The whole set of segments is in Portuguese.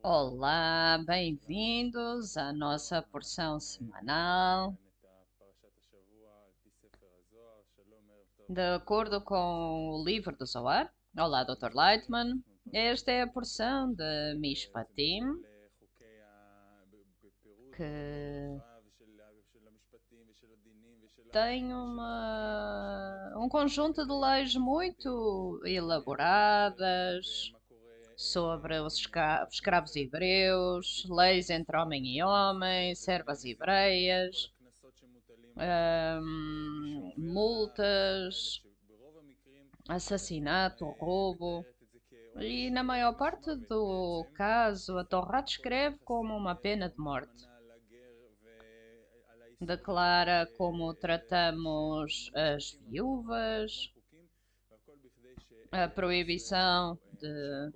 Olá, bem-vindos à nossa porção semanal. De acordo com o livro do Zohar, olá, Dr. Lightman. Esta é a porção de Mishpatim, que tem um conjunto de leis muito elaboradas sobre os escravos hebreus, leis entre homem e homem, servas hebreias, multas, assassinato, roubo. E na maior parte do caso, a Torá descreve como uma pena de morte. Declara como tratamos as viúvas, a proibição de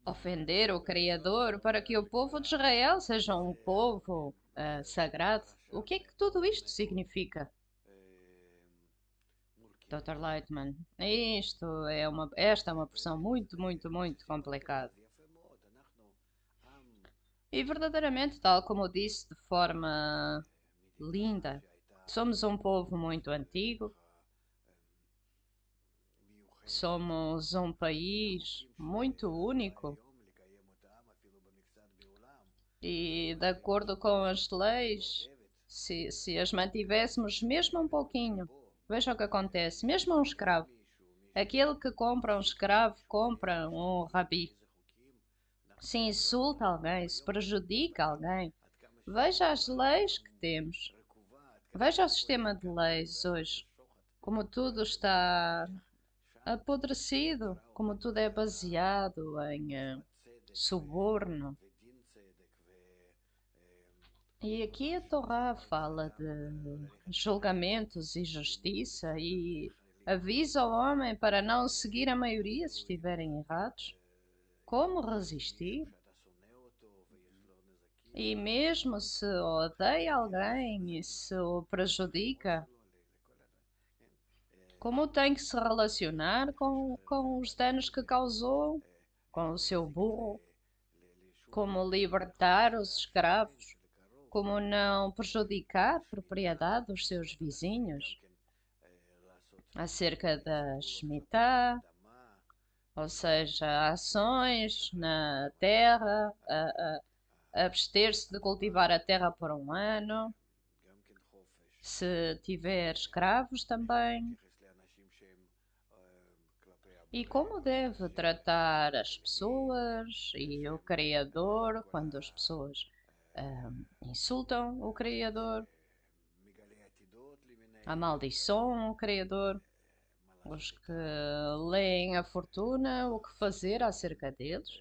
ofender o Criador para que o povo de Israel seja um povo sagrado. O que é que tudo isto significa, Dr. Lightman? Esta é uma porção muito, muito, muito complicada. E verdadeiramente, tal como disse de forma linda, somos um povo muito antigo, somos um país muito único e, de acordo com as leis, se as mantivéssemos mesmo um pouquinho, veja o que acontece, mesmo um escravo. Aquele que compra um escravo compra um rabi. Se insulta alguém, se prejudica alguém, veja as leis que temos. Veja o sistema de leis hoje, como tudo está apodrecido, como tudo é baseado em suborno. E aqui a Torá fala de julgamentos e justiça e avisa o homem para não seguir a maioria se estiverem errados. Como resistir? E mesmo se odeia alguém e se o prejudica, como tem que se relacionar com os danos que causou, com o seu burro, como libertar os escravos, como não prejudicar a propriedade dos seus vizinhos, acerca da Shemitah, ou seja, ações na terra, abster-se de cultivar a terra por um ano, se tiver escravos também, e como deve tratar as pessoas e o Criador quando as pessoas insultam o Criador, amaldiçoam o Criador, os que leem a fortuna, o que fazer acerca deles.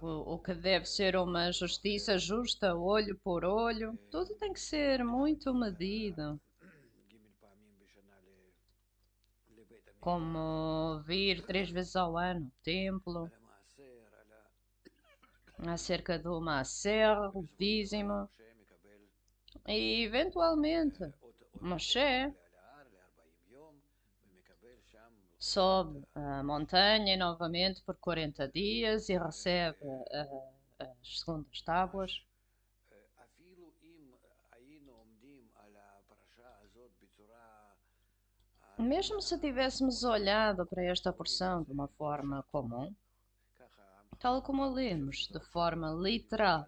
O que deve ser uma justiça justa, olho por olho, tudo tem que ser muito medido. Como vir 3 vezes ao ano ao templo, acerca do Maaser, o dízimo, e eventualmente Moshe sobe a montanha novamente por 40 dias e recebe as segundas tábuas. Mesmo se tivéssemos olhado para esta porção de uma forma comum, tal como lemos, de forma literal,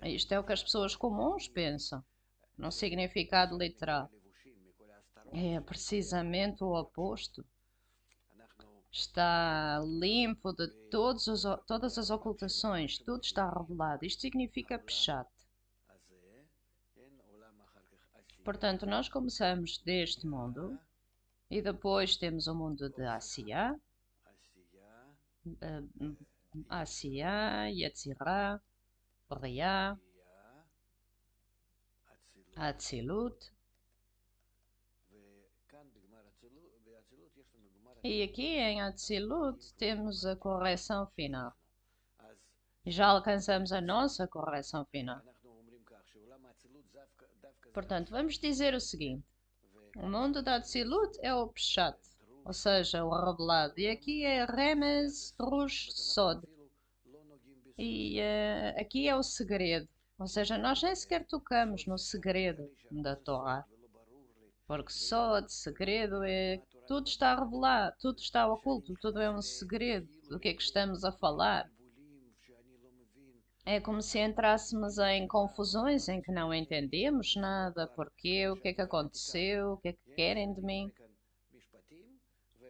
isto é o que as pessoas comuns pensam, no significado literal. É precisamente o oposto. Está limpo de todas as ocultações, tudo está revelado. Isto significa Peshat. Portanto, nós começamos deste mundo e depois temos o mundo de Asiya, Yetzirah, Briah, Atzilut. E aqui em Atzilut temos a correção final. Já alcançamos a nossa correção final. Portanto, vamos dizer o seguinte: o mundo da Atzilut é o Peshat. ou seja, o revelado. E aqui é Remes Rush Sod. E aqui é o segredo. Ou seja, nós nem sequer tocamos no segredo da Torá. Porque só de segredo é. Tudo está revelado, tudo está oculto, tudo é um segredo. Do que é que estamos a falar? É como se entrássemos em confusões em que não entendemos nada, porquê, o que é que aconteceu, o que é que querem de mim.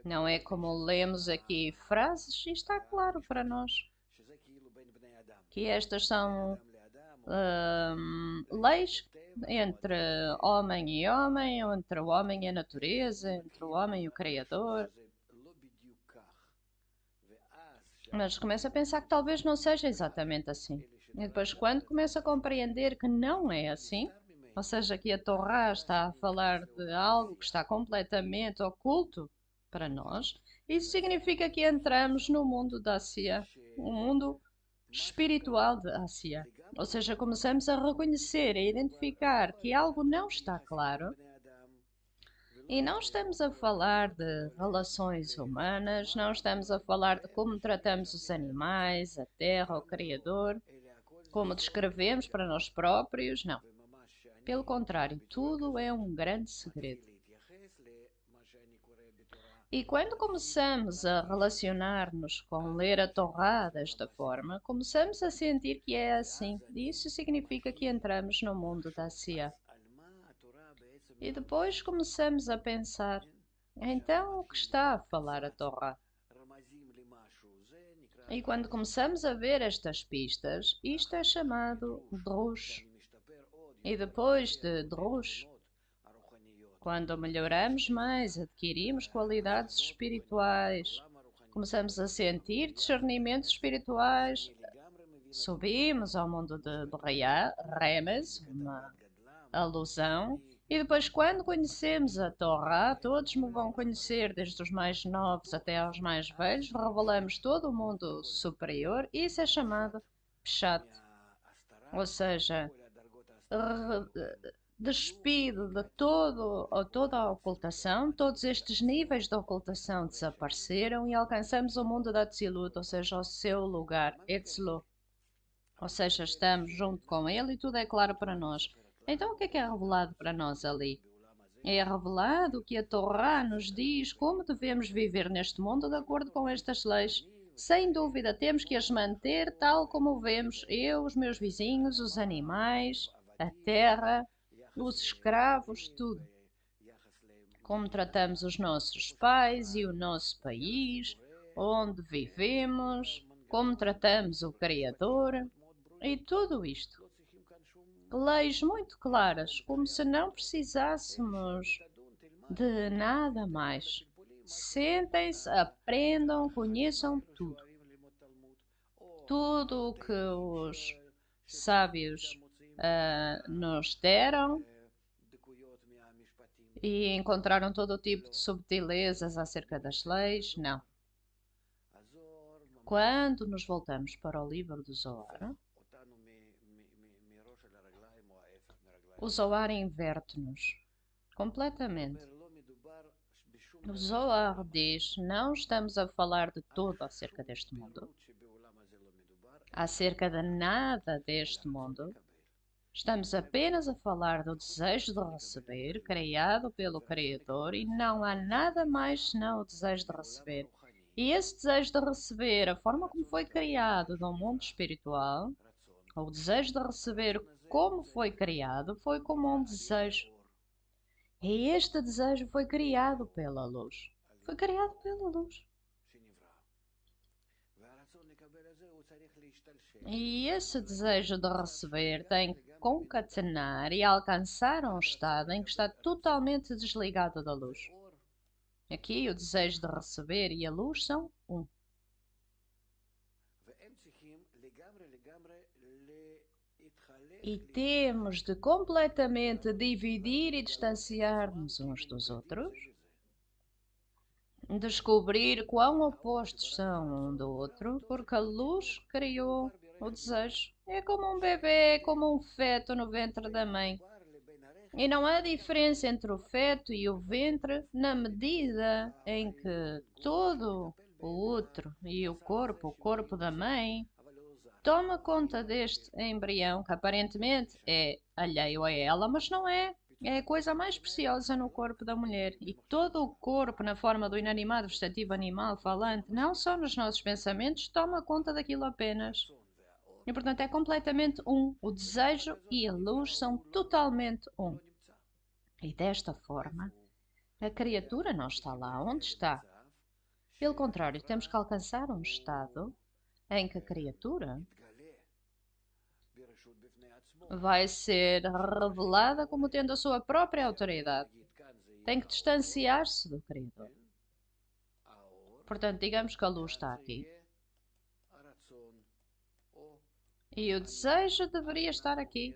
Não é como lemos aqui frases e está claro para nós que estas são leis entre homem e homem, entre o homem e a natureza, entre o homem e o Criador. Mas começo a pensar que talvez não seja exatamente assim. E depois, quando começo a compreender que não é assim, ou seja, que a Torá está a falar de algo que está completamente oculto para nós, isso significa que entramos no mundo da Ásia, o mundo espiritual de Ásia. Ou seja, começamos a reconhecer, a identificar que algo não está claro. E não estamos a falar de relações humanas, não estamos a falar de como tratamos os animais, a terra, o Criador, como descrevemos para nós próprios, não. Pelo contrário, tudo é um grande segredo. E quando começamos a relacionar-nos com ler a Torá desta forma, começamos a sentir que é assim. E isso significa que entramos no mundo da Sia. E depois começamos a pensar, então o que está a falar a Torá? E quando começamos a ver estas pistas, isto é chamado Drush. E depois de Drush, quando melhoramos mais, adquirimos qualidades espirituais, começamos a sentir discernimentos espirituais, subimos ao mundo de Briá, Remes, uma alusão, e depois, quando conhecemos a Torá, todos me vão conhecer, desde os mais novos até aos mais velhos, revelamos todo o mundo superior, e isso é chamado Pshat, ou seja, despido de toda a ocultação, todos estes níveis de ocultação desapareceram e alcançamos o mundo da Tzilut, ou seja, o seu lugar, Etzlo. Ou seja, estamos junto com ele e tudo é claro para nós. Então o que é revelado para nós ali? É revelado que a Torá nos diz como devemos viver neste mundo de acordo com estas leis. Sem dúvida, temos que as manter tal como vemos eu, os meus vizinhos, os animais, a terra, os escravos, tudo. Como tratamos os nossos pais e o nosso país, onde vivemos, como tratamos o Criador e tudo isto. Leis muito claras, como se não precisássemos de nada mais. Sentem-se, aprendam, conheçam tudo. Tudo o que os sábios nos deram e encontraram todo o tipo de subtilezas acerca das leis, não. Quando nos voltamos para o livro do Zohar, o Zohar inverte-nos completamente. O Zohar diz, não estamos a falar de tudo acerca deste mundo, acerca de nada deste mundo. Estamos apenas a falar do desejo de receber, criado pelo Criador, e não há nada mais senão o desejo de receber. E esse desejo de receber, a forma como foi criado no mundo espiritual, o desejo de receber como foi criado, foi como um desejo. E este desejo foi criado pela luz. Foi criado pela luz. E esse desejo de receber tem que concatenar e alcançar um estado em que está totalmente desligado da luz. Aqui o desejo de receber e a luz são um. E temos de completamente dividir e distanciar-nos uns dos outros, descobrir quão opostos são um do outro, porque a luz criou o desejo. É como um bebê, é como um feto no ventre da mãe. E não há diferença entre o feto e o ventre na medida em que todo o útero e o corpo da mãe, toma conta deste embrião que aparentemente é alheio a ela, mas não é. É a coisa mais preciosa no corpo da mulher. E todo o corpo, na forma do inanimado, vegetativo, animal, falante, não só nos nossos pensamentos, toma conta daquilo apenas. E portanto é completamente um. O desejo e a luz são totalmente um. E desta forma, a criatura não está lá onde está. Pelo contrário, temos que alcançar um estado em que a criatura vai ser revelada como tendo a sua própria autoridade. Tem que distanciar-se do Criador. Portanto, digamos que a luz está aqui. E o desejo deveria estar aqui.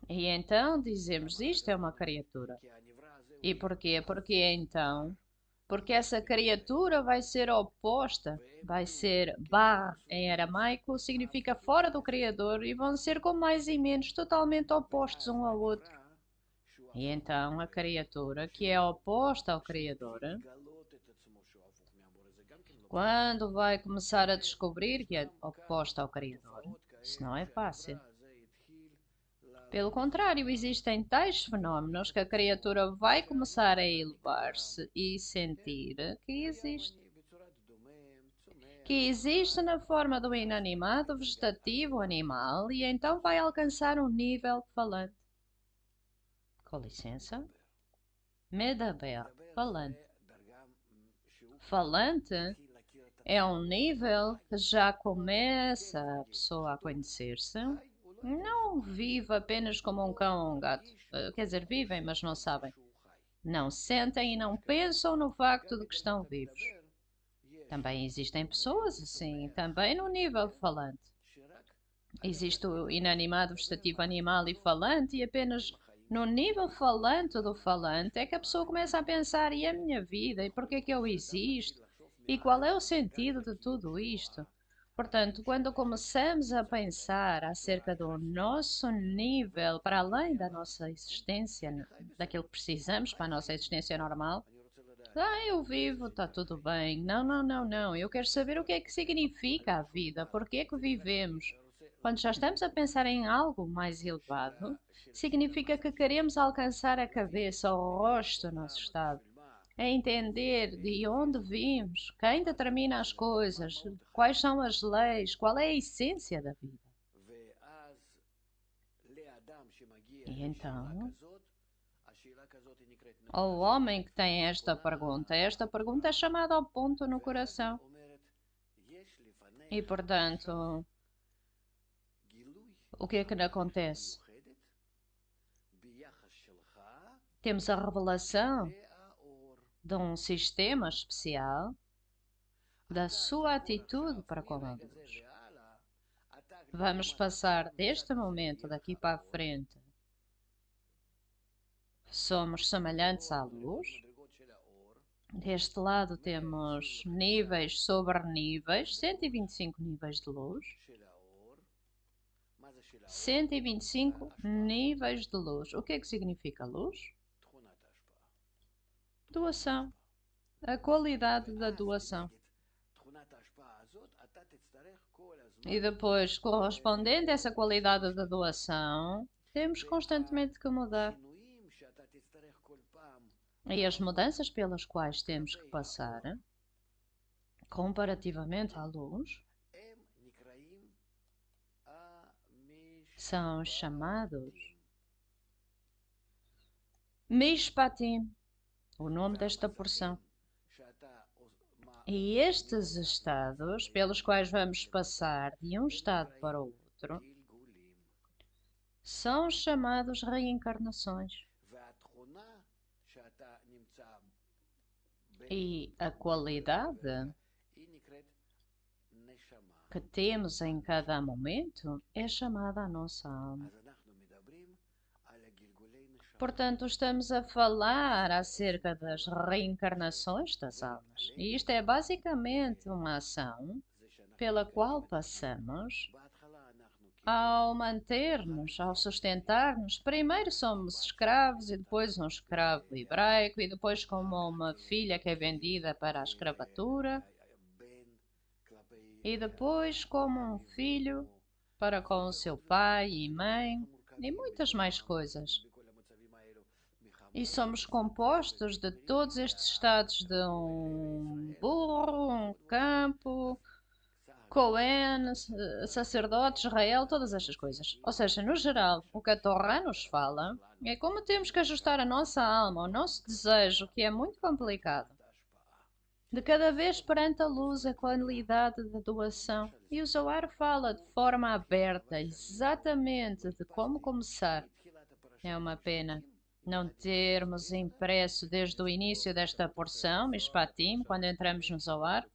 E então dizemos, isto é uma criatura. E porquê? Porque então, porque essa criatura vai ser oposta, vai ser Ba em aramaico, significa fora do Criador, e vão ser como mais e menos totalmente opostos um ao outro. E então a criatura que é oposta ao Criador, quando vai começar a descobrir que é oposta ao Criador, isso não é fácil. Pelo contrário, existem tais fenómenos que a criatura vai começar a elevar-se e sentir que existe. Que existe na forma do inanimado, vegetativo, animal, e então vai alcançar um nível falante. Com licença. Medaber, falante. Falante é um nível que já começa a pessoa a conhecer-se. Não vive apenas como um cão ou um gato. Quer dizer, vivem, mas não sabem. Não sentem e não pensam no facto de que estão vivos. Também existem pessoas assim, também no nível falante. Existe o inanimado, vegetativo, animal e falante, e apenas no nível falante do falante é que a pessoa começa a pensar: e a minha vida? E porquê é que eu existo? E qual é o sentido de tudo isto? Portanto, quando começamos a pensar acerca do nosso nível para além da nossa existência, daquilo que precisamos para a nossa existência normal, eu vivo, está tudo bem. Não, não, não, não. Eu quero saber o que é que significa a vida, porque é que vivemos. Quando já estamos a pensar em algo mais elevado, significa que queremos alcançar a cabeça, o rosto do nosso estado. É entender de onde vimos, quem determina as coisas, quais são as leis, qual é a essência da vida. E então, ao homem que tem esta pergunta é chamada ao ponto no coração. E portanto, o que é que acontece? Temos a revelação de um sistema especial da sua atitude para com a luz. Vamos passar deste momento daqui para a frente. Somos semelhantes à luz. Deste lado temos níveis sobre níveis, 125 níveis de luz. 125 níveis de luz. O que é que significa luz? Doação. A qualidade da doação. E depois, correspondente a essa qualidade da doação, temos constantemente que mudar. E as mudanças pelas quais temos que passar, comparativamente à luz, são chamados Mishpatim, o nome desta porção. E estes estados pelos quais vamos passar de um estado para o outro são chamados reencarnações. E a qualidade que temos em cada momento é chamada a nossa alma. Portanto, estamos a falar acerca das reencarnações das almas. E isto é basicamente uma ação pela qual passamos ao manter-nos, ao sustentar-nos, primeiro somos escravos e depois um escravo hebraico e depois como uma filha que é vendida para a escravatura e depois como um filho para com o seu pai e mãe e muitas mais coisas. E somos compostos de todos estes estados de um burro, um campo, Cohen, sacerdote, Israel, todas estas coisas. Ou seja, no geral, o que a Torá nos fala é como temos que ajustar a nossa alma, o nosso desejo, que é muito complicado. De cada vez perante a luz a qualidade da doação. E o Zohar fala de forma aberta, exatamente de como começar. É uma pena não termos impresso desde o início desta porção, Mishpatim, quando entramos no Zohar.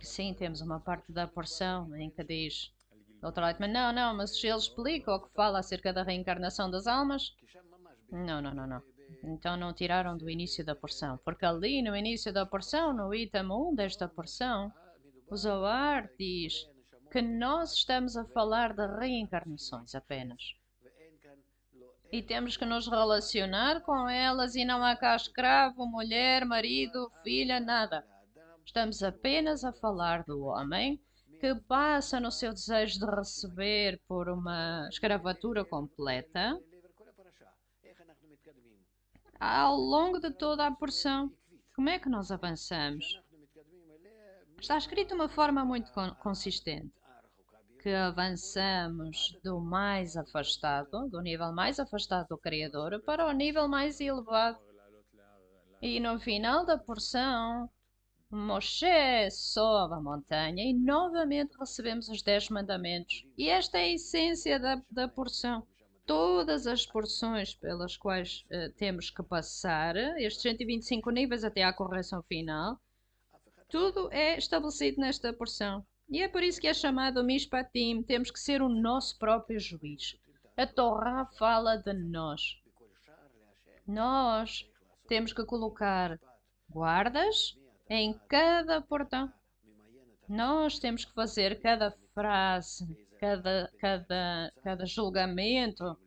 Sim, temos uma parte da porção em que diz, Dr. Lightman, não, mas ele explica o que fala acerca da reencarnação das almas. Não. Então não tiraram do início da porção, porque ali no início da porção, no item 1 desta porção, o Zohar diz que nós estamos a falar de reencarnações apenas. E temos que nos relacionar com elas e não há cá escravo, mulher, marido, filha, nada. Estamos apenas a falar do homem que passa no seu desejo de receber por uma escravatura completa ao longo de toda a porção. Como é que nós avançamos? Está escrito de uma forma muito consistente que avançamos do mais afastado, do nível mais afastado do Criador, para o nível mais elevado. E no final da porção, Moshe sobe a montanha e novamente recebemos os 10 mandamentos. E esta é a essência da porção. Todas as porções pelas quais temos que passar, estes 125 níveis até à correção final, tudo é estabelecido nesta porção. E é por isso que é chamado Mishpatim. Temos que ser o nosso próprio juiz. A Torá fala de nós. Nós temos que colocar guardas em cada portão. Nós temos que fazer cada frase, cada julgamento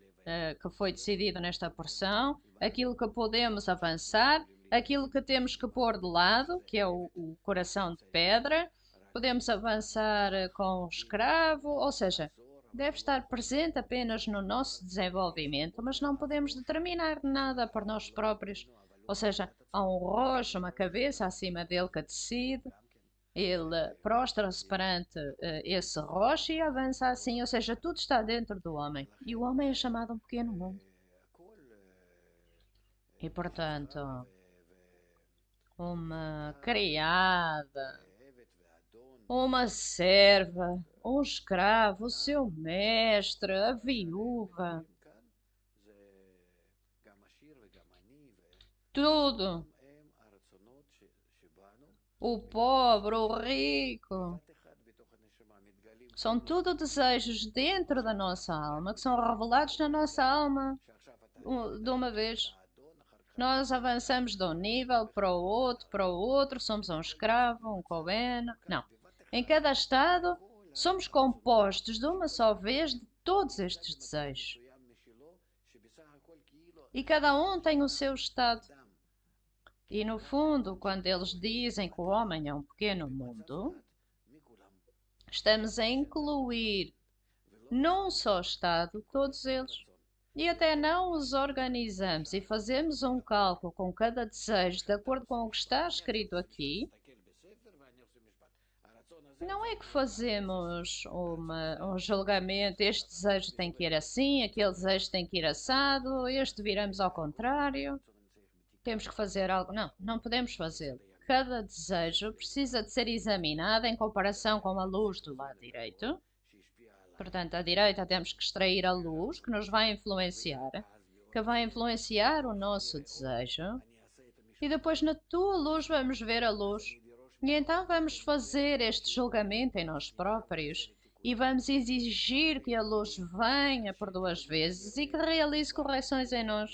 que foi decidido nesta porção, aquilo que podemos avançar, aquilo que temos que pôr de lado, que é o coração de pedra, podemos avançar com o escravo, ou seja, deve estar presente apenas no nosso desenvolvimento, mas não podemos determinar nada por nós próprios. Ou seja, há um rojo, uma cabeça acima dele que decide, ele prostra-se perante esse rocho e avança assim, ou seja, tudo está dentro do homem. E o homem é chamado um pequeno mundo. E portanto, uma criada, uma serva, um escravo, o seu mestre, a viúva, tudo. O pobre, o rico, são tudo desejos dentro da nossa alma, que são revelados na nossa alma de uma vez. Nós avançamos de um nível para o outro, somos um escravo, um Cohen. Não. Em cada estado, somos compostos de uma só vez de todos estes desejos. E cada um tem o seu estado. E no fundo, quando eles dizem que o homem é um pequeno mundo, estamos a incluir num só estado todos eles. E até não os organizamos e fazemos um cálculo com cada desejo de acordo com o que está escrito aqui. Não é que fazemos um julgamento, este desejo tem que ir assim, aquele desejo tem que ir assado, este viramos ao contrário. Temos que fazer algo. Não podemos fazê-lo. Cada desejo precisa de ser examinado em comparação com a luz do lado direito. Portanto, à direita temos que extrair a luz que nos vai influenciar, que vai influenciar o nosso desejo. E depois na tua luz vamos ver a luz. E então vamos fazer este julgamento em nós próprios e vamos exigir que a luz venha por 2 vezes e que realize correções em nós.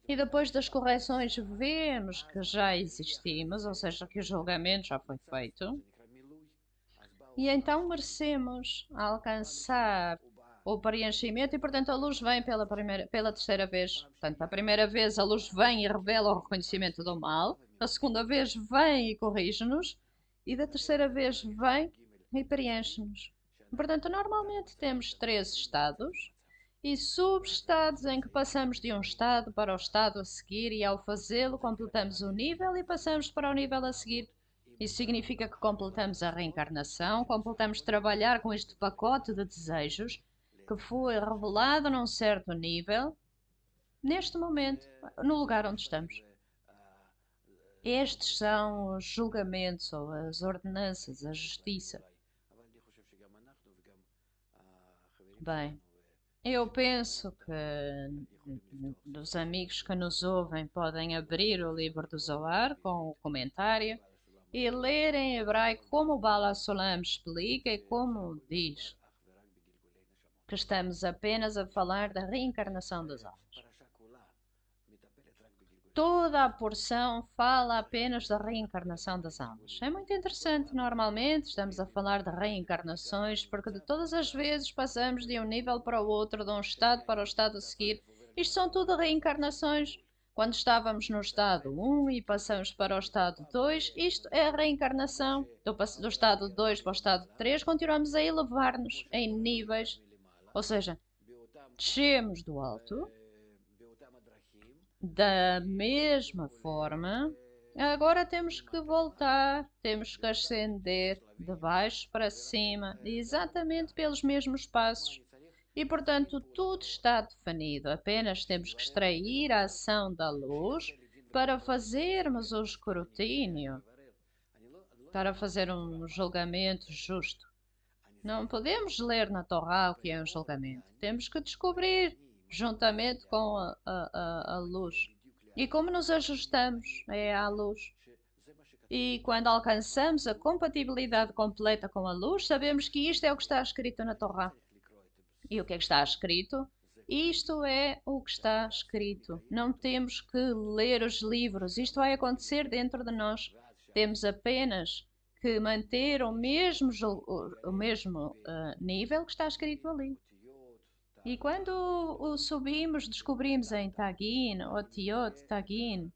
E depois das correções vemos que já existimos, ou seja, que o julgamento já foi feito. E então merecemos alcançar o preenchimento e, portanto, a luz vem pela terceira vez. Portanto, a primeira vez a luz vem e revela o reconhecimento do mal, a segunda vez vem e corrige-nos, e da terceira vez vem e preenche-nos. Portanto, normalmente temos três estados e subestados em que passamos de um estado para o estado a seguir e ao fazê-lo completamos o nível e passamos para o nível a seguir. Isso significa que completamos a reencarnação, completamos trabalhar com este pacote de desejos que foi revelado num certo nível, neste momento, no lugar onde estamos. Estes são os julgamentos ou as ordenanças, a justiça. Bem, eu penso que os amigos que nos ouvem podem abrir o livro do Zohar com o comentário e ler em hebraico como o Bala Sulam explica e como diz que estamos apenas a falar da reencarnação das almas. Toda a porção fala apenas da reencarnação das almas. É muito interessante, normalmente estamos a falar de reencarnações porque de todas as vezes passamos de um nível para o outro, de um estado para o estado a seguir. Isto são tudo reencarnações. Quando estávamos no estado 1 e passamos para o estado 2, isto é a reencarnação. Do estado 2 para o estado 3, continuamos a elevar-nos em níveis. Ou seja, descemos do alto. Da mesma forma, agora temos que voltar, temos que ascender de baixo para cima, exatamente pelos mesmos passos. E, portanto, tudo está definido. Apenas temos que extrair a ação da luz para fazermos o escrutínio, para fazer um julgamento justo. Não podemos ler na Torá o que é um julgamento. Temos que descobrir juntamente com a luz. E como nos ajustamos à luz. E quando alcançamos a compatibilidade completa com a luz, sabemos que isto é o que está escrito na Torá. E o que é que está escrito? Isto é o que está escrito. Não temos que ler os livros. Isto vai acontecer dentro de nós. Temos apenas que manter o mesmo nível que está escrito ali. E quando o subimos, descobrimos em Tagin, Otiot, Tagin,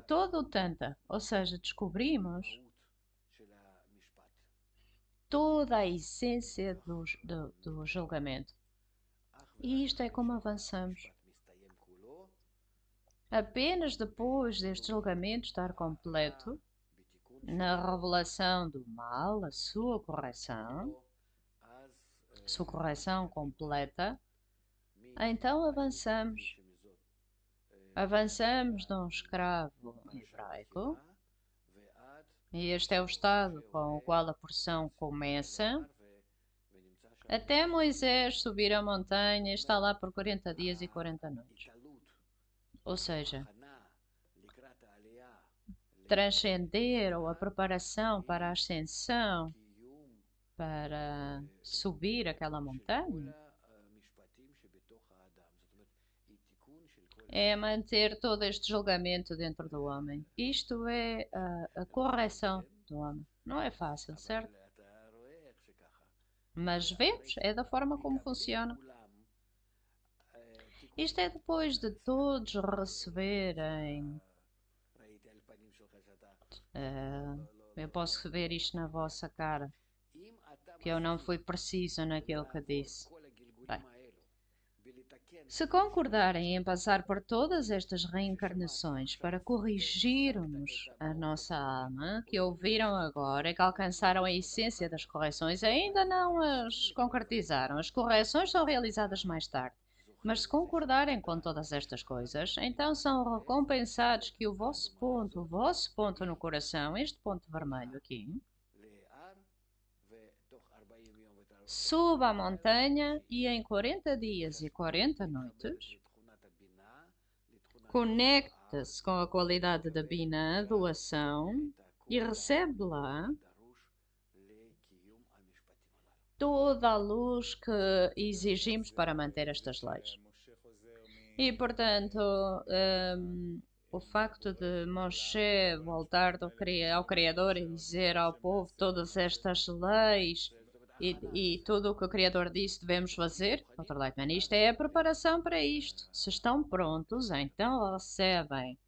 todo o Tanta, ou seja, descobrimos toda a essência do julgamento. E isto é como avançamos. Apenas depois deste julgamento estar completo, na revelação do mal, a sua correção completa, então avançamos. Avançamos de um escravo hebraico, e este é o estado com o qual a porção começa, até Moisés subir a montanha e está lá por 40 dias e 40 noites. Ou seja, transcender ou a preparação para a ascensão, para subir aquela montanha, é manter todo este julgamento dentro do homem. Isto é a correção do homem. Não é fácil, certo? Mas vemos, é da forma como funciona. Isto é depois de todos receberem. Eu posso ver isto na vossa cara, que eu não fui preciso naquilo que disse. Bem, se concordarem em passar por todas estas reencarnações para corrigirmos a nossa alma, que ouviram agora e que alcançaram a essência das correções, ainda não as concretizaram. As correções são realizadas mais tarde. Mas se concordarem com todas estas coisas, então são recompensados que o vosso ponto no coração, este ponto vermelho aqui, suba a montanha e em 40 dias e 40 noites conecta-se com a qualidade da Bina, a doação, e recebe lá toda a luz que exigimos para manter estas leis. E, portanto, o facto de Moshe voltar ao Criador e dizer ao povo todas estas leis e tudo o que o Criador disse devemos fazer. Dr. Lightman, isto é a preparação para isto. Se estão prontos, então recebem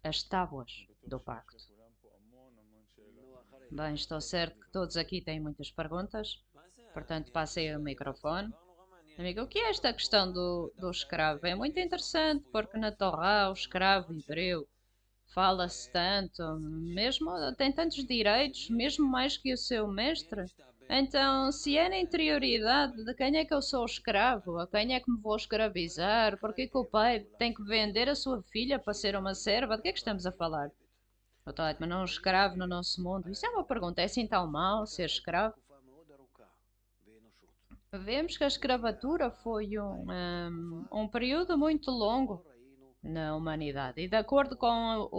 as tábuas do pacto. Bem, estou certo que todos aqui têm muitas perguntas, portanto passei o microfone. Amigo, o que é esta questão do escravo? É muito interessante, porque na Torá o escravo hebreu fala-se tanto, mesmo tem tantos direitos, mesmo mais que o seu mestre. Então, se é na interioridade de quem é que eu sou escravo, a quem é que me vou escravizar, porque que o pai tem que vender a sua filha para ser uma serva, de que é que estamos a falar? Doutor Leitman, não um escravo no nosso mundo? Isso é uma pergunta, é assim tão mau ser escravo? Vemos que a escravatura foi um período muito longo na humanidade. E de acordo com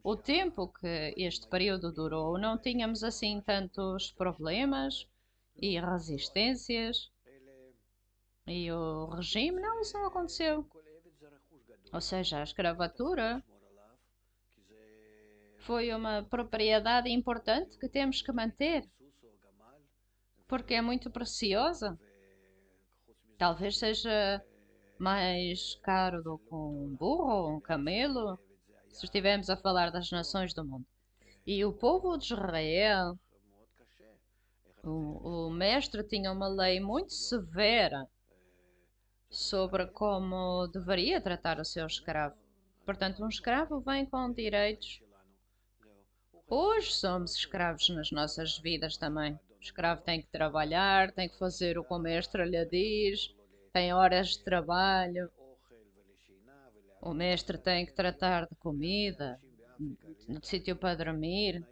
o tempo que este período durou, não tínhamos assim tantos problemas e resistências. E o regime, não, isso não aconteceu. Ou seja, a escravatura foi uma propriedade importante que temos que manter, porque é muito preciosa. Talvez seja mais caro do que um burro ou um camelo, se estivermos a falar das nações do mundo. E o povo de Israel, o mestre tinha uma lei muito severa sobre como deveria tratar o seu escravo. Portanto, um escravo vem com direitos. Hoje somos escravos nas nossas vidas também. O escravo tem que trabalhar, tem que fazer o que o mestre lhe diz, tem horas de trabalho. O mestre tem que tratar de comida, de sítio para dormir.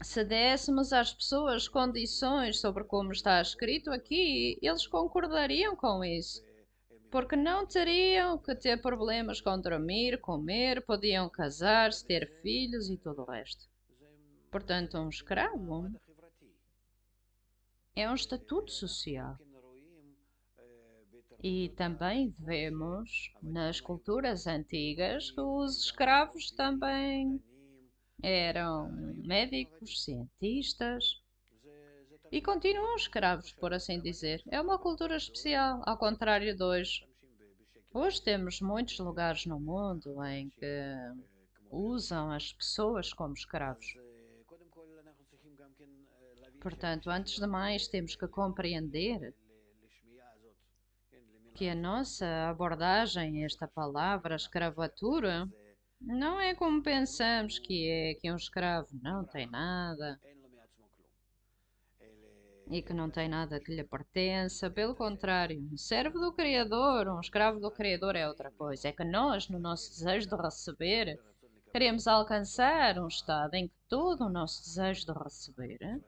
Se dessemos às pessoas condições sobre como está escrito aqui, eles concordariam com isso. Porque não teriam que ter problemas com dormir, comer, podiam casar-se, ter filhos e todo o resto. Portanto, um escravo é um estatuto social. E também vemos nas culturas antigas que os escravos também eram médicos, cientistas e continuam escravos, por assim dizer. É uma cultura especial, ao contrário de hoje. Hoje temos muitos lugares no mundo em que usam as pessoas como escravos. Portanto, antes de mais, temos que compreender que a nossa abordagem a esta palavra, escravatura, não é como pensamos que um escravo não tem nada e que não tem nada que lhe pertença. Pelo contrário, um servo do Criador, um escravo do Criador é outra coisa. É que nós, no nosso desejo de receber, queremos alcançar um estado em que todo o nosso desejo de receber,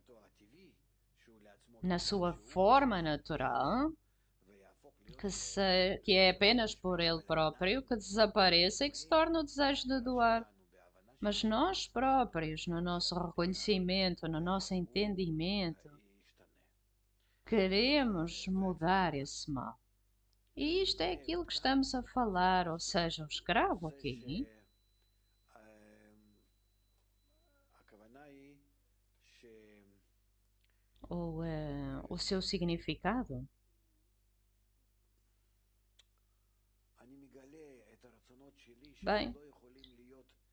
na sua forma natural, que é apenas por ele próprio, que desapareça e que se torne o desejo de doar. Mas nós próprios, no nosso reconhecimento, no nosso entendimento, queremos mudar esse mal. E isto é aquilo que estamos a falar, ou seja, o escravo aqui, ou o seu significado. Bem,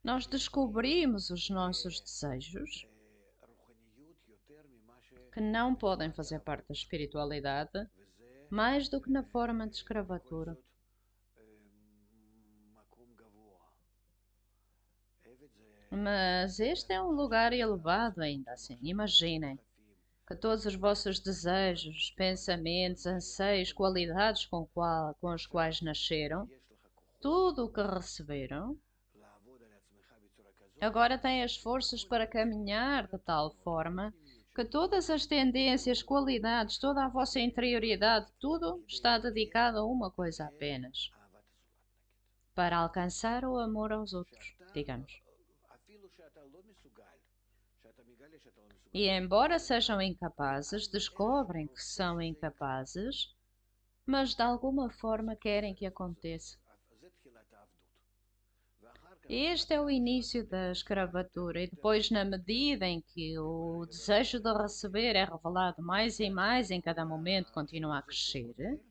nós descobrimos os nossos desejos que não podem fazer parte da espiritualidade mais do que na forma de escravatura. Mas este é um lugar elevado ainda assim. Imaginem que todos os vossos desejos, pensamentos, anseios, qualidades com os quais nasceram, tudo o que receberam, agora têm as forças para caminhar de tal forma que todas as tendências, qualidades, toda a vossa interioridade, tudo está dedicado a uma coisa apenas: para alcançar o amor aos outros, digamos. E embora sejam incapazes, descobrem que são incapazes, mas de alguma forma querem que aconteça. Este é o início da escravatura, e depois, na medida em que o desejo de receber é revelado mais e mais em cada momento, continua a crescer,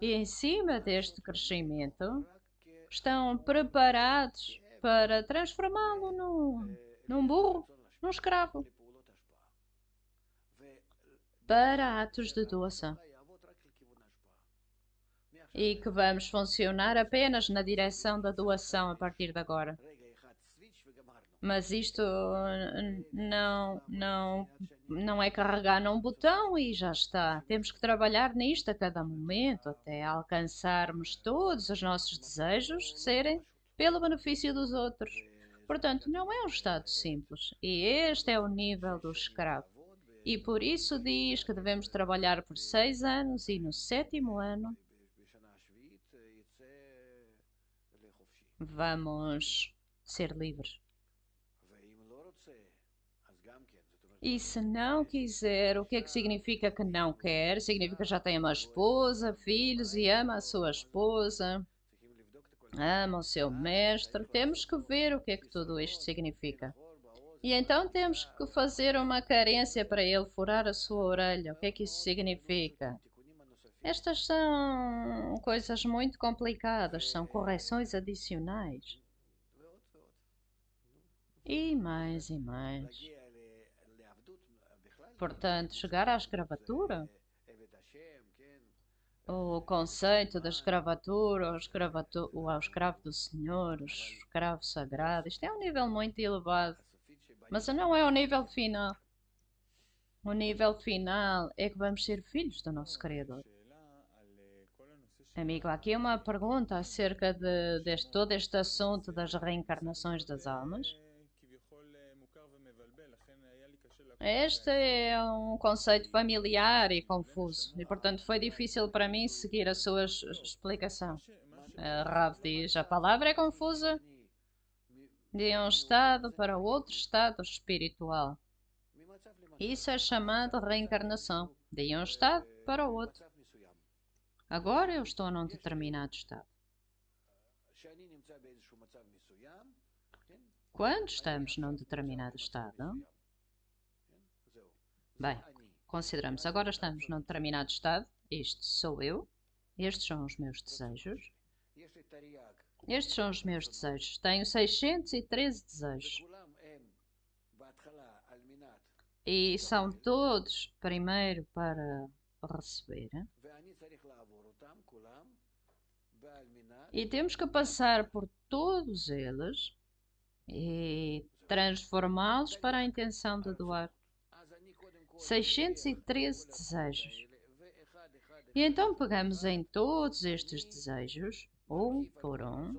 e em cima deste crescimento estão preparados para transformá-lo num burro, num escravo, para atos de doação. E que vamos funcionar apenas na direção da doação a partir de agora. Mas isto não é carregar num botão e já está. Temos que trabalhar nisto a cada momento até alcançarmos todos os nossos desejos serem pelo benefício dos outros. Portanto, não é um estado simples. E este é o nível do escravo. E por isso diz que devemos trabalhar por 6 anos e no 7º ano vamos ser livres. E se não quiser, o que é que significa que não quer? Significa que já tem uma esposa, filhos e ama a sua esposa, ama o seu mestre. Temos que ver o que é que tudo isto significa. E então temos que fazer uma carência para ele furar a sua orelha. O que é que isso significa? Estas são coisas muito complicadas, são correções adicionais. E mais e mais. Portanto, chegar à escravatura, o conceito da escravatura, o escravo do Senhor, o escravo sagrado, isto é um nível muito elevado, mas não é o nível final. O nível final é que vamos ser filhos do nosso Criador. Amigo, aqui é uma pergunta acerca de todo este assunto das reencarnações das almas. Este é um conceito familiar e confuso, e portanto foi difícil para mim seguir a sua explicação. Rav diz: a palavra é confusa de um estado para outro estado espiritual. Isso é chamado reencarnação, de um estado para o outro. Agora eu estou num determinado estado. Quando estamos num determinado estado, bem, consideramos agora estamos num determinado estado. Este sou eu. Estes são os meus desejos. Estes são os meus desejos. Tenho 613 desejos. E são todos primeiro para receber. E temos que passar por todos eles e transformá-los para a intenção de doar. 613 desejos. E então pegamos em todos estes desejos, um por um,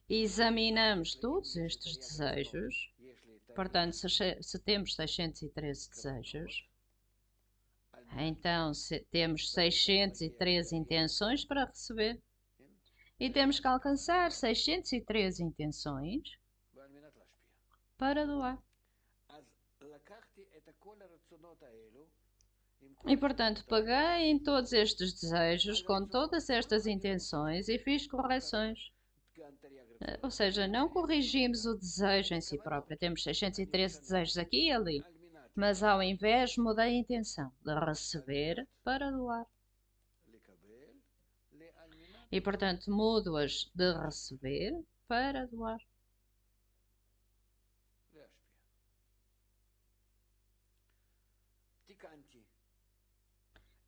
e examinamos todos estes desejos. Portanto, se temos 613 desejos, então temos 613 intenções para receber. E temos que alcançar 613 intenções para doar. E portanto, peguei em todos estes desejos, com todas estas intenções e fiz correções. Ou seja, não corrigimos o desejo em si próprio. Temos 613 desejos aqui e ali. Mas ao invés, mudei a intenção de receber para doar. E portanto, mudo-as de receber para doar.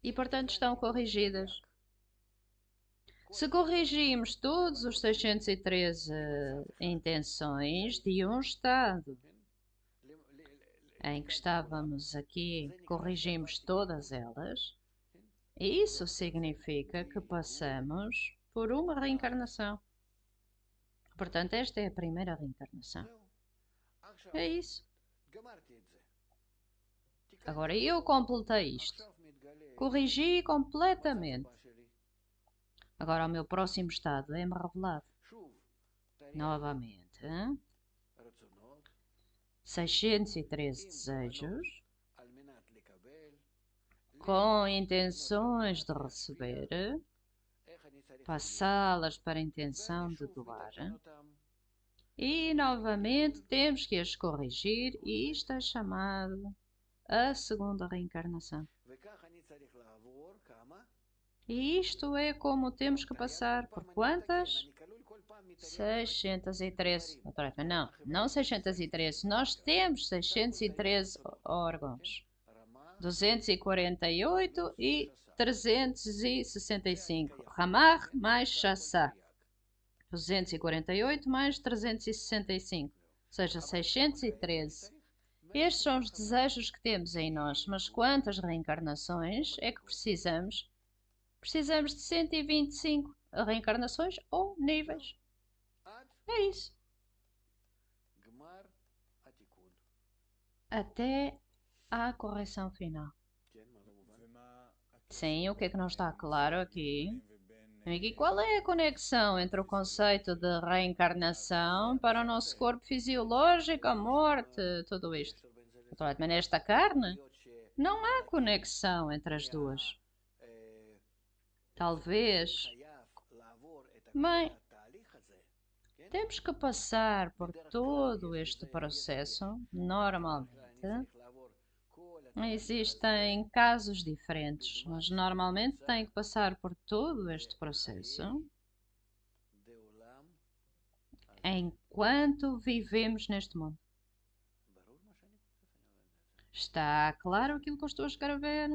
E portanto estão corrigidas. Se corrigimos todos os 613 intenções de um estado em que estávamos aqui, corrigimos todas elas, isso significa que passamos por uma reencarnação. Portanto, esta é a primeira reencarnação. É isso. Agora eu completei isto. Corrigi completamente. Agora o meu próximo estado é-me revelado. Novamente. 613 desejos com intenções de receber. passá-las para a intenção de doar. E novamente temos que as corrigir, e isto é chamado a segunda reencarnação. E isto é como temos que passar por quantas? 613. Não, não 613. Nós temos 613 órgãos. 248 e 365. Ramar mais Chassá. 248 mais 365. Ou seja, 613. Estes são os desejos que temos em nós. Mas quantas reencarnações é que precisamos? Precisamos de 125 reencarnações ou níveis. É isso. Até à correção final. Sim, o que é que não está claro aqui? E qual é a conexão entre o conceito de reencarnação para o nosso corpo fisiológico, a morte, tudo isto? Mas nesta carne, não há conexão entre as duas. Talvez. Bem, temos que passar por todo este processo, normalmente. Existem casos diferentes, mas normalmente tem que passar por todo este processo enquanto vivemos neste mundo. Está claro aquilo que eu estou a escrever?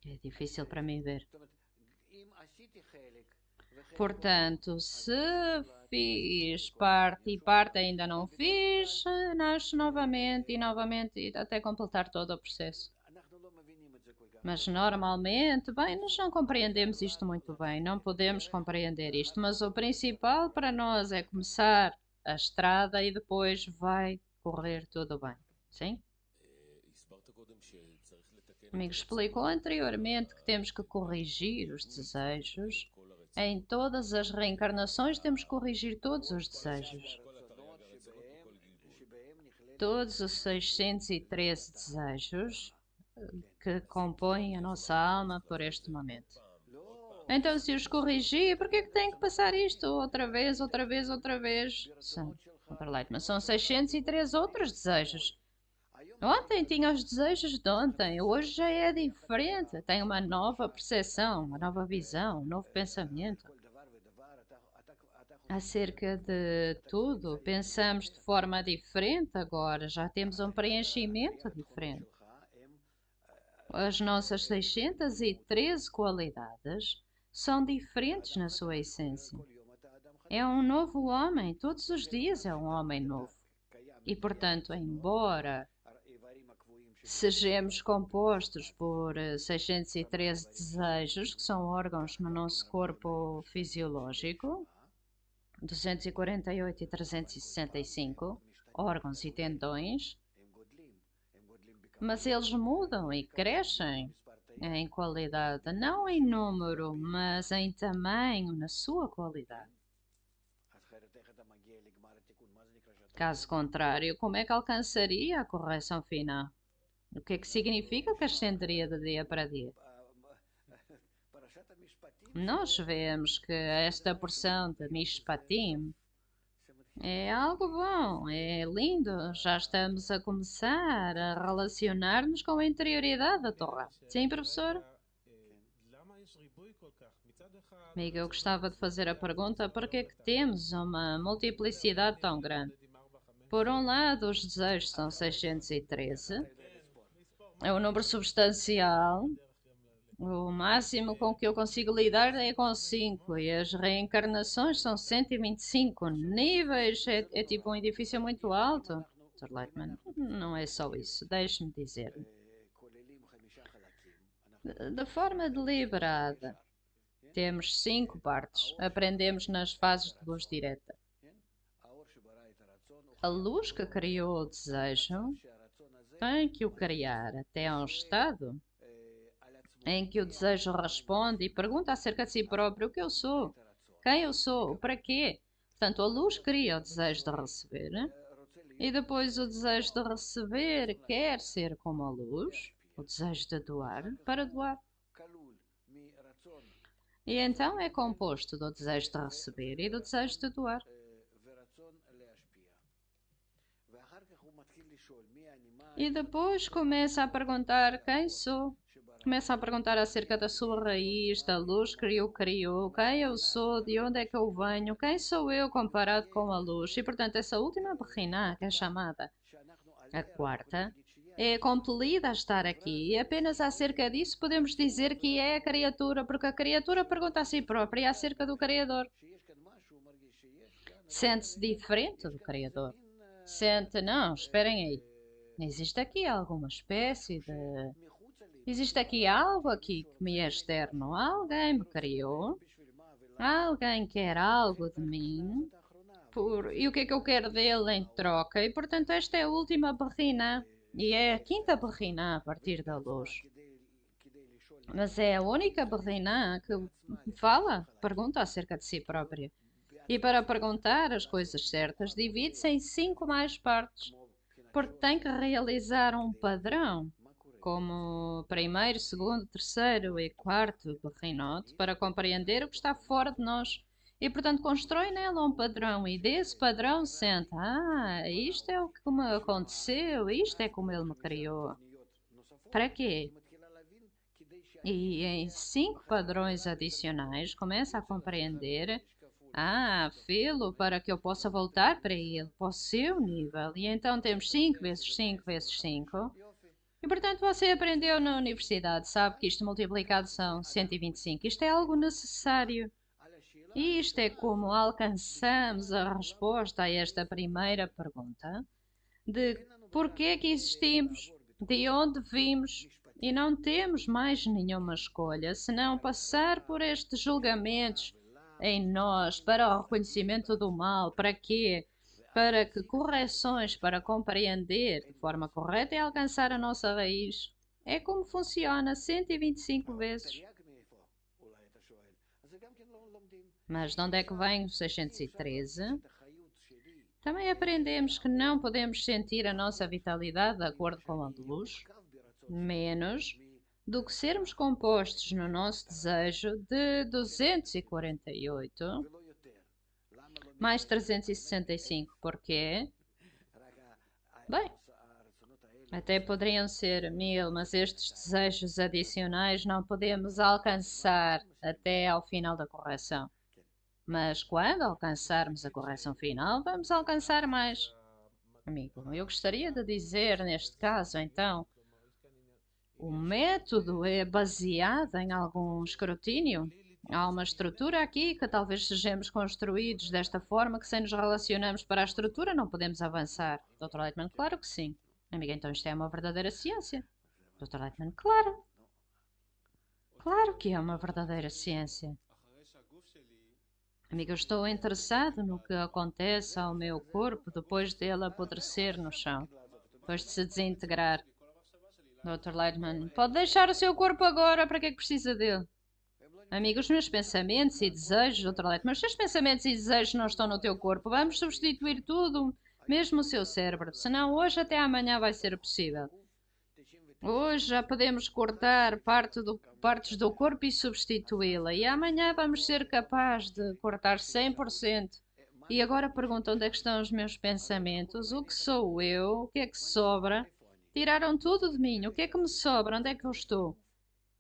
É difícil para mim ver. Portanto, se fiz parte e parte ainda não fiz, nasce novamente e novamente até completar todo o processo. Mas normalmente, bem, nós não compreendemos isto muito bem, não podemos compreender isto, mas o principal para nós é começar a estrada e depois vai correr tudo bem. Sim? O amigo explicou anteriormente que temos que corrigir os desejos. Em todas as reencarnações temos que corrigir todos os desejos. Todos os 613 desejos que compõem a nossa alma por este momento. Então, se os corrigir, por que é que tem que passar isto outra vez, outra vez, outra vez? Mas são 603 outros desejos. Ontem tinha os desejos de ontem, hoje já é diferente. Tem uma nova percepção, uma nova visão, um novo pensamento. Acerca de tudo, pensamos de forma diferente agora, já temos um preenchimento diferente. As nossas 613 qualidades são diferentes na sua essência. É um novo homem, todos os dias é um homem novo. E, portanto, embora sejamos compostos por 613 desejos, que são órgãos no nosso corpo fisiológico, 248 e 365, órgãos e tendões, mas eles mudam e crescem em qualidade, não em número, mas em tamanho, na sua qualidade. Caso contrário, como é que alcançaria a correção final? O que é que significa que ascenderia de dia para dia? Nós vemos que esta porção de Mishpatim é algo bom, é lindo. Já estamos a começar a relacionar-nos com a interioridade da Torá. Sim, professor? Amiga, eu gostava de fazer a pergunta: por que é que temos uma multiplicidade tão grande? Por um lado, os desejos são 613, é um número substancial. O máximo com que eu consigo lidar é com 5 e as reencarnações são 125 níveis. É tipo um edifício muito alto. Dr. Lightman, não é só isso, deixe-me dizer. De forma deliberada, temos 5 partes. Aprendemos nas fases de luz direta. A luz que criou o desejo tem que o criar até a um estado em que o desejo responde e pergunta acerca de si próprio: o que eu sou? Quem eu sou? Para quê? Portanto, a luz cria o desejo de receber, né? E depois o desejo de receber quer ser como a luz, o desejo de doar, para doar. E então é composto do desejo de receber e do desejo de doar. E depois começa a perguntar quem sou. Começa a perguntar acerca da sua raiz, da luz que o criou, quem eu sou, de onde é que eu venho, quem sou eu comparado com a luz. E portanto essa última berriná, que é chamada a quarta, é compelida a estar aqui. E apenas acerca disso podemos dizer que é a criatura, porque a criatura pergunta a si própria acerca do Criador. Sente-se diferente do Criador. Sente, não, esperem aí. Existe aqui alguma espécie de... Existe aqui algo aqui que me é externo. Alguém me criou. Alguém quer algo de mim. E o que é que eu quero dele em troca? E portanto esta é a última berrina. E é a quinta berrina a partir da luz. Mas é a única berrina que fala, pergunta acerca de si própria. E para perguntar as coisas certas, divide-se em 5 mais partes, porque tem que realizar um padrão, como primeiro, segundo, terceiro e quarto berrinote, para compreender o que está fora de nós. E, portanto, constrói nela um padrão e desse padrão senta, isto é o que me aconteceu, isto é como ele me criou. Para quê? E em 5 padrões adicionais começa a compreender fê-lo para que eu possa voltar para ele, para o seu nível. E então temos 5 vezes 5 vezes 5. E portanto você aprendeu na universidade, sabe que isto multiplicado são 125. Isto é algo necessário. E isto é como alcançamos a resposta a esta primeira pergunta de porquê que existimos, de onde vimos, e não temos mais nenhuma escolha senão passar por estes julgamentos em nós para o reconhecimento do mal. Para quê? Para que correções para compreender de forma correta e alcançar a nossa raiz. É como funciona 125 vezes. Mas de onde é que vem o 613? Também aprendemos que não podemos sentir a nossa vitalidade de acordo com a luz, menos do que sermos compostos no nosso desejo de 248 mais 365. Porquê? Bem, até poderiam ser 1000, mas estes desejos adicionais não podemos alcançar até ao final da correção. Mas quando alcançarmos a correção final, vamos alcançar mais. Amigo, eu gostaria de dizer neste caso, então, o método é baseado em algum escrutínio? Há uma estrutura aqui que talvez sejamos construídos desta forma que sem nos relacionarmos para a estrutura não podemos avançar. Dr. Leitman, claro que sim. Amiga, então isto é uma verdadeira ciência. Dr. Leitman, claro. Claro que é uma verdadeira ciência. Amiga, eu estou interessado no que acontece ao meu corpo depois dele apodrecer no chão, depois de se desintegrar. Dr. Leitman, pode deixar o seu corpo agora, para que é que precisa dele? Amigo, os meus pensamentos e desejos, Dr. Leitman, os seus pensamentos e desejos não estão no teu corpo. Vamos substituir tudo, mesmo o seu cérebro. Senão hoje até amanhã vai ser possível. Hoje já podemos cortar partes do corpo e substituí-la. E amanhã vamos ser capazes de cortar 100%. E agora pergunto onde é que estão os meus pensamentos? O que sou eu? O que é que sobra? Tiraram tudo de mim. O que é que me sobra? Onde é que eu estou?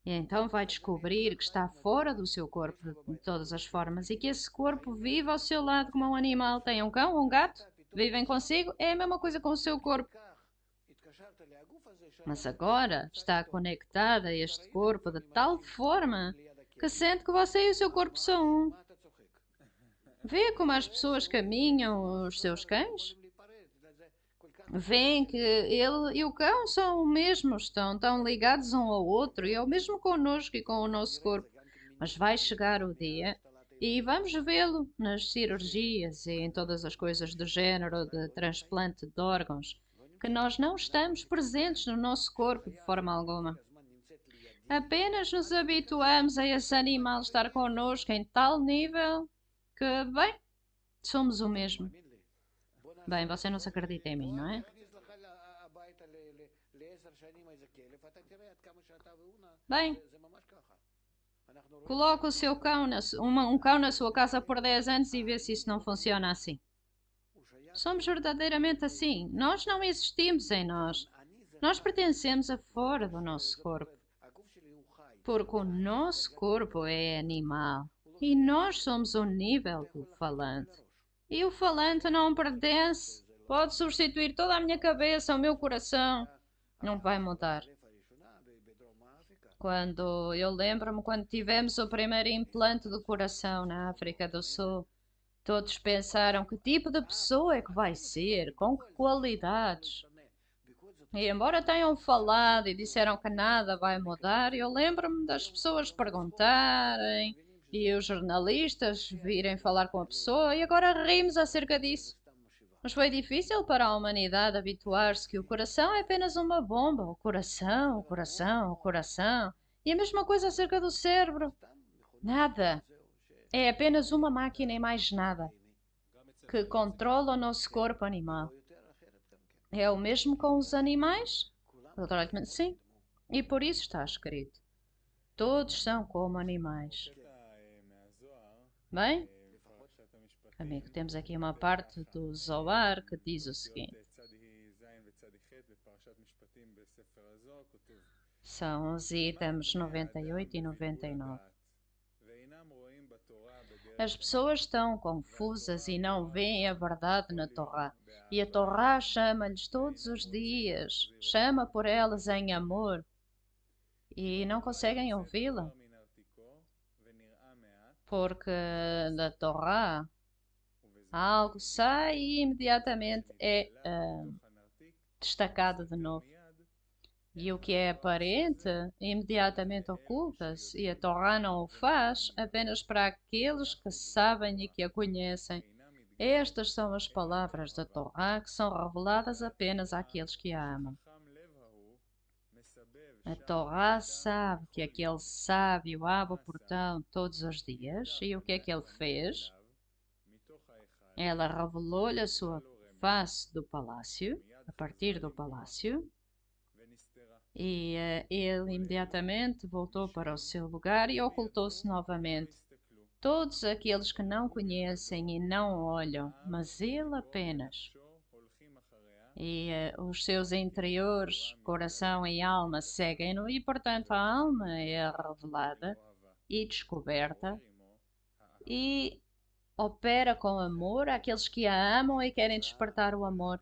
E então vai descobrir que está fora do seu corpo de todas as formas e que esse corpo vive ao seu lado como um animal. Tem um cão ou um gato? Vivem consigo? É a mesma coisa com o seu corpo. Mas agora está conectada a este corpo de tal forma que sente que você e o seu corpo são um. Vê como as pessoas caminham os seus cães? Veem que ele e o cão são o mesmo, estão tão ligados um ao outro e é o mesmo connosco e com o nosso corpo. Mas vai chegar o dia e vamos vê-lo nas cirurgias e em todas as coisas do género de transplante de órgãos, que nós não estamos presentes no nosso corpo de forma alguma. Apenas nos habituamos a esse animal estar connosco em tal nível que, bem, somos o mesmo. Bem, você não se acredita em mim, não é? Bem, Coloque o seu cão, um cão na sua casa por 10 anos e vê se isso não funciona assim. Somos verdadeiramente assim. Nós não existimos em nós. Nós pertencemos a fora do nosso corpo. Porque o nosso corpo é animal. E nós somos o nível do falante. E o falante não pertence. Pode substituir toda a minha cabeça, o meu coração. Não vai mudar. Quando eu lembro-me quando tivemos o primeiro implante do coração na África do Sul, todos pensaram que tipo de pessoa é que vai ser, com que qualidades. E embora tenham falado e disseram que nada vai mudar, eu lembro-me das pessoas perguntarem e os jornalistas virem falar com a pessoa e agora rimos acerca disso. Mas foi difícil para a humanidade habituar-se que o coração é apenas uma bomba. O coração, o coração, o coração. E a mesma coisa acerca do cérebro. Nada. É apenas uma máquina e mais nada que controla o nosso corpo animal. É o mesmo com os animais? Doutor, sim. E por isso está escrito. Todos são como animais. Bem, amigo, temos aqui uma parte do Zohar que diz o seguinte. São os itens 98 e 99. As pessoas estão confusas e não veem a verdade na Torá. E a Torá chama-lhes todos os dias, chama por elas em amor e não conseguem ouvi-la. Porque da Torá algo sai e imediatamente é destacado de novo. E o que é aparente imediatamente oculta-se, e a Torá não o faz apenas para aqueles que sabem e que a conhecem. Estas são as palavras da Torá que são reveladas apenas àqueles que a amam. A Torá sabe que aquele sábio abre o portão todos os dias, e o que é que ele fez? Ela revelou-lhe a sua face do palácio, a partir do palácio, e ele imediatamente voltou para o seu lugar e ocultou-se novamente. Todos aqueles que não conhecem e não olham, mas ele apenas. E os seus interiores, coração e alma, seguem-no, e portanto a alma é revelada e descoberta e opera com amor àqueles que a amam e querem despertar o amor.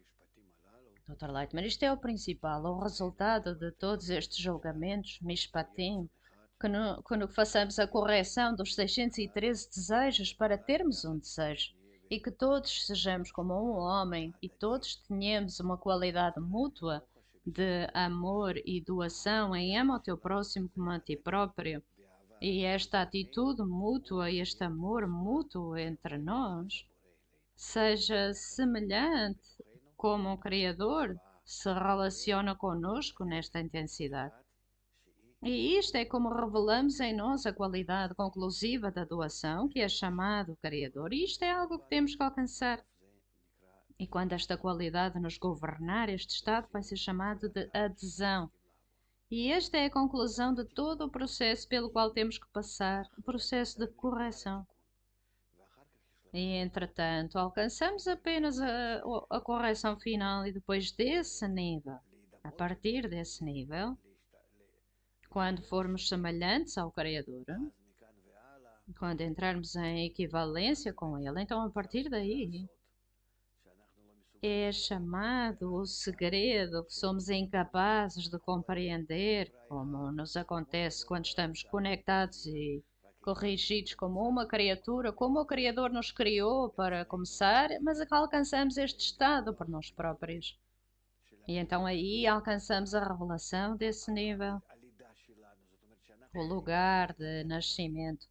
Dr. Lightman, isto é o principal, o resultado de todos estes julgamentos, mishpatim, que façamos a correção dos 613 desejos para termos um desejo, e que todos sejamos como um homem e todos tenhamos uma qualidade mútua de amor e doação em ama o teu próximo como a ti próprio. E esta atitude mútua, este amor mútuo entre nós, seja semelhante como o Criador se relaciona conosco nesta intensidade. E isto é como revelamos em nós a qualidade conclusiva da doação, que é chamado Criador. E isto é algo que temos que alcançar. E quando esta qualidade nos governar, este estado vai ser chamado de adesão. E esta é a conclusão de todo o processo pelo qual temos que passar, o processo de correção. E, entretanto, alcançamos apenas a correção final e depois desse nível, a partir desse nível, quando formos semelhantes ao Criador, quando entrarmos em equivalência com Ele, então a partir daí é chamado o segredo que somos incapazes de compreender, como nos acontece quando estamos conectados e corrigidos como uma criatura, como o Criador nos criou para começar, mas alcançamos este estado por nós próprios. E então aí alcançamos a revelação desse nível, o lugar de nascimento.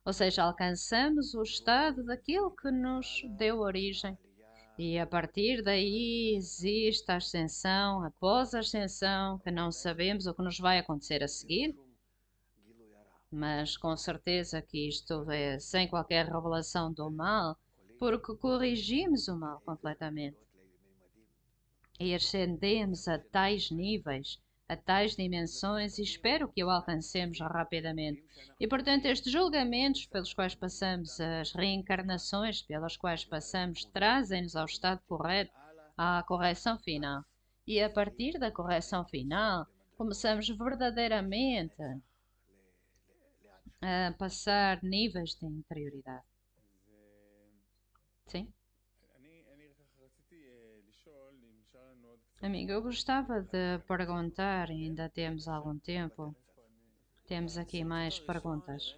Ou seja, alcançamos o estado daquilo que nos deu origem. E a partir daí existe a ascensão, após a ascensão, que não sabemos o que nos vai acontecer a seguir, mas com certeza que isto é sem qualquer revelação do mal, porque corrigimos o mal completamente. E ascendemos a tais níveis a tais dimensões e espero que o alcancemos rapidamente. E, portanto, estes julgamentos pelos quais passamos, as reencarnações pelas quais passamos, trazem-nos ao estado correto, à correção final. E a partir da correção final, começamos verdadeiramente a passar níveis de interioridade. Sim? Amigo, eu gostava de perguntar, ainda temos algum tempo. Temos aqui mais perguntas.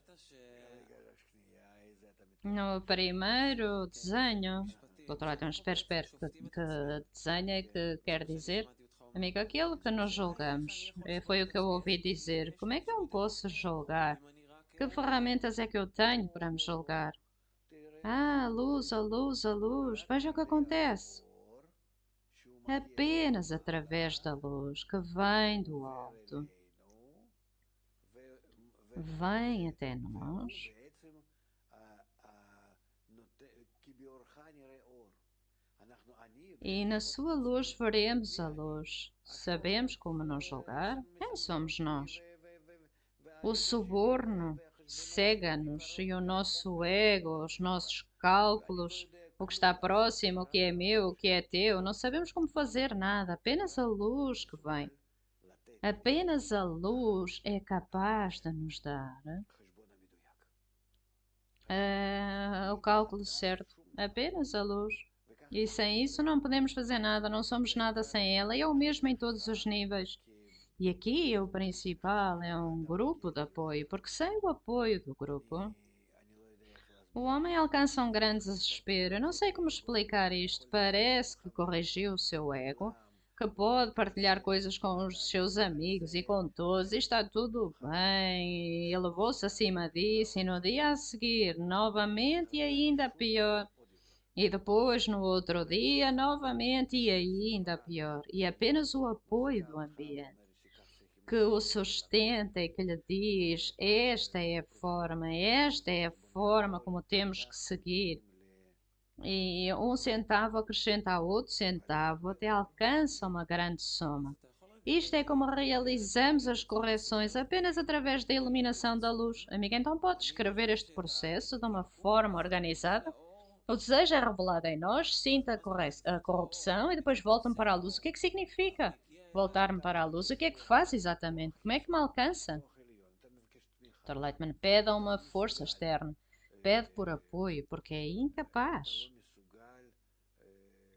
No primeiro desenho, doutor Leitão, espero que desenho é que quer dizer. Amigo, aquilo que nós julgamos, foi o que eu ouvi dizer. Como é que eu posso julgar? Que ferramentas é que eu tenho para me julgar? Ah, a luz, a luz, a luz. Veja o que acontece. Apenas através da luz que vem do alto, vem até nós. E na sua luz veremos a luz. Sabemos como nos julgar? Quem somos nós? O suborno cega-nos e o nosso ego, os nossos cálculos, o que está próximo, o que é meu, o que é teu, não sabemos como fazer nada, apenas a luz que vem. Apenas a luz é capaz de nos dar o cálculo certo. Apenas a luz. E sem isso não podemos fazer nada, não somos nada sem ela, e é o mesmo em todos os níveis. E aqui o principal é um grupo de apoio, porque sem o apoio do grupo, o homem alcança um grande desespero. Eu não sei como explicar isto. Parece que corrigiu o seu ego, que pode partilhar coisas com os seus amigos e com todos, e está tudo bem. E elevou-se acima disso, e no dia a seguir, novamente e ainda pior. E depois, no outro dia, novamente e ainda pior. E apenas o apoio do ambiente que o sustenta e que lhe diz: esta é a forma como temos que seguir. E um centavo acrescenta a outro centavo até alcança uma grande soma. Isto é como realizamos as correções apenas através da iluminação da luz. Amiga, então pode descrever este processo de uma forma organizada? O desejo é revelado em nós, sinta a corrupção e depois volta-me para a luz. O que é que significa voltar-me para a luz? O que é que faz exatamente? Como é que me alcança? Dr. Leitman pede a uma força externa. Pede por apoio, porque é incapaz.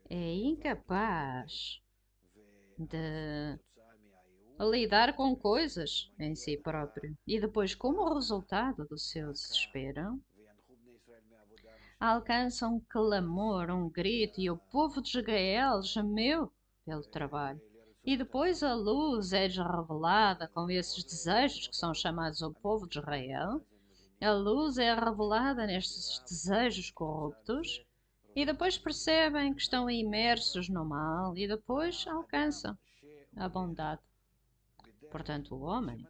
É incapaz de lidar com coisas em si próprio. E depois, como resultado do seu desespero, alcança um clamor, um grito, e o povo de Israel gemeu pelo trabalho. E depois a luz é revelada com esses desejos que são chamados o povo de Israel. A luz é revelada nestes desejos corruptos e depois percebem que estão imersos no mal e depois alcançam a bondade. Portanto, o homem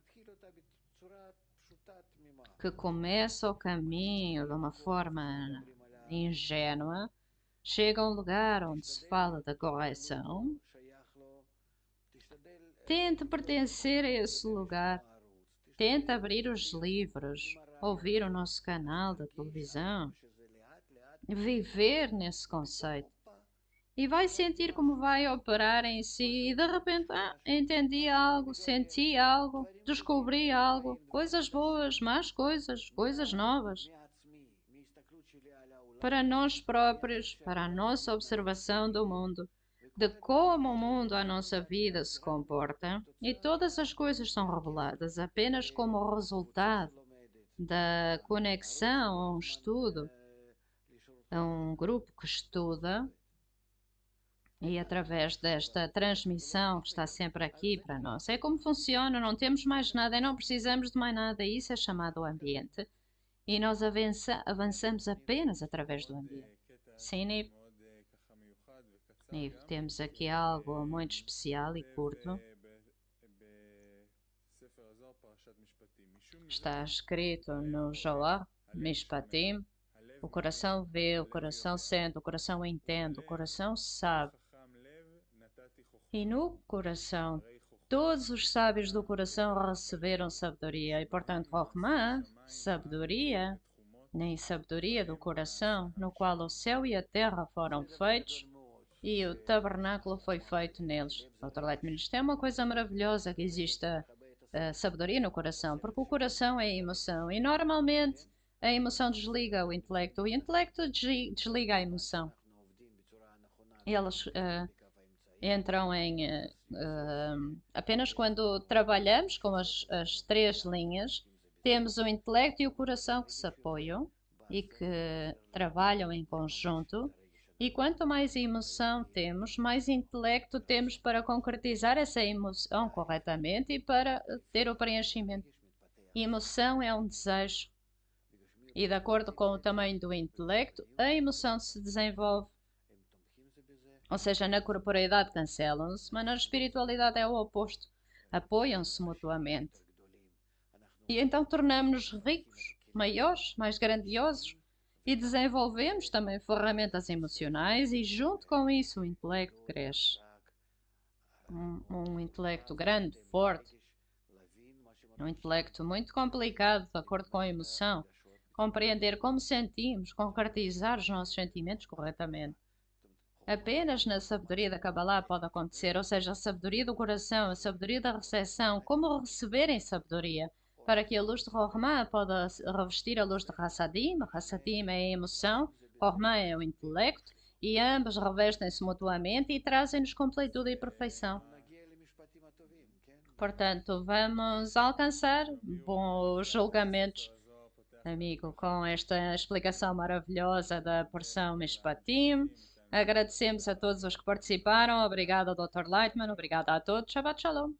que começa o caminho de uma forma ingênua chega a um lugar onde se fala da correção. Tente pertencer a esse lugar. Tente abrir os livros, ouvir o nosso canal da televisão, viver nesse conceito. E vai sentir como vai operar em si e de repente, entendi algo, senti algo, descobri algo, coisas boas, más coisas, coisas novas. Para nós próprios, para a nossa observação do mundo, de como o mundo à nossa vida se comporta, e todas as coisas são reveladas apenas como resultado da conexão a um estudo, a um grupo que estuda, e através desta transmissão que está sempre aqui para nós. É como funciona, não temos mais nada e não precisamos de mais nada, isso é chamado ambiente, e nós avançamos apenas através do ambiente. Sim, Nive, temos aqui algo muito especial e curto. Está escrito no Zohar, Mishpatim, o coração vê, o coração sente, o coração entende, o coração sabe. E no coração Todos os sábios do coração receberam sabedoria, e portanto, Rohma, sabedoria, nem sabedoria do coração, no qual o céu e a terra foram feitos, e o tabernáculo foi feito neles. Dr. Lightman, isto é uma coisa maravilhosa que existe a sabedoria no coração, porque o coração é a emoção, e normalmente a emoção desliga o intelecto desliga a emoção. Eles entram em apenas quando trabalhamos com as três linhas, temos o intelecto e o coração que se apoiam e que trabalham em conjunto. E quanto mais emoção temos, mais intelecto temos para concretizar essa emoção corretamente e para ter o preenchimento. Emoção é um desejo. E de acordo com o tamanho do intelecto, a emoção se desenvolve. Ou seja, na corporeidade cancelam-se, mas na espiritualidade é o oposto. Apoiam-se mutuamente. E então tornamos-nos ricos, maiores, mais grandiosos e desenvolvemos também ferramentas emocionais e junto com isso o intelecto cresce. Um intelecto grande, forte, um intelecto muito complicado de acordo com a emoção. Compreender como sentimos, concretizar os nossos sentimentos corretamente. Apenas na sabedoria da Kabbalah pode acontecer, ou seja, a sabedoria do coração, a sabedoria da recepção, como receberem sabedoria, para que a luz de Rohma possa revestir a luz de Hassadim. Hassadim é a emoção, Rohma é o intelecto, e ambos revestem-se mutuamente e trazem-nos completude e perfeição. Portanto, vamos alcançar bons julgamentos, amigo, com esta explicação maravilhosa da porção Mishpatim. Agradecemos a todos os que participaram. Obrigada, Dr. Lightman. Obrigada a todos. Shabbat Shalom.